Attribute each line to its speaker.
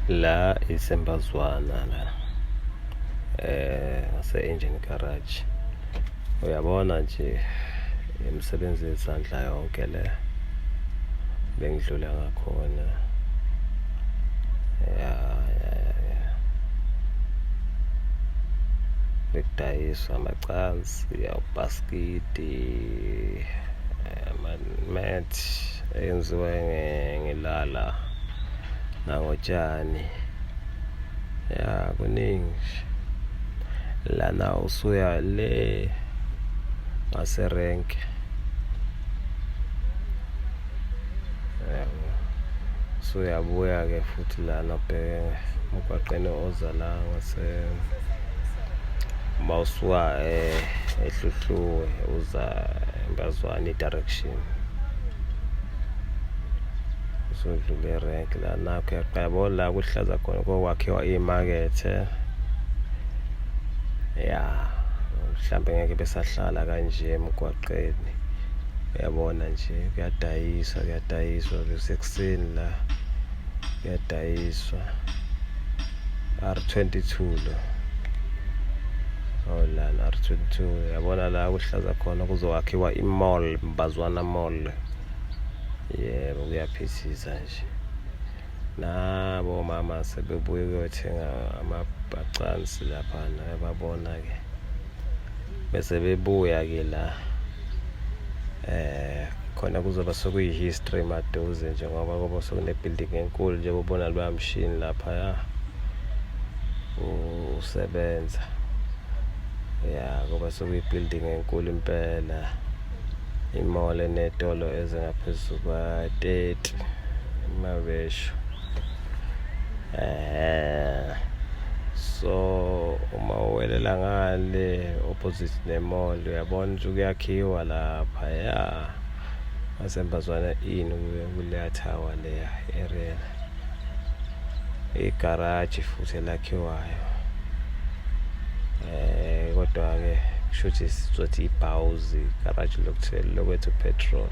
Speaker 1: La isembazwana la ngase engine garage. Uyabona nje imisebenzi yezandla yonke le bengidlula ngakhona. Ya bekudayiswa amacansi, awubhaskidi, mat eyenziwe ngelala nangotshani. Ya kuningi lana usuya le ngaserenke. Suyabuya ke futhi lana ubheke umgwaqeni oza la ngase mawusuka eHluhluwe uza eMbazwana direction. Usudlula erenke lana kuyaqala la kuhlaza khona kwakhiwa imakethe. Ya mhlambe ngeke besahlala kanje emgwaqeni. Uyabona nje kuyadayiswa kusekuseni la kuyadayiswa R22 lo. Lana R22 yabona la kuhlaza khona kuzokwakhiwa i-mall, Mbazwana Mall. Yebo kuyaphithisa nje. Nabo mama sebebuye ukuyothenga amacansi lapha bayabona ke. Bese bebuya ke la khona kuzoba sekuyi-history maduze njengoba kuba sekune building enkulu nje ubona loya mshini lapha usebenza. Ya kuba sekuyi building enkulu impela. Imall enetolo ezingaphezulu kwa-30 mabesho. So uma uwelela ngale opposite ne-mall uyabona ukuthi kuyakhiwa lapha ya ngaseMbazwana ini kuleya tower leya area. Igarage futhi elakhiwayo. Kodwa ke kusho ukuthi sizothi ibhawuzi garage lokuthela lokwethu petrol.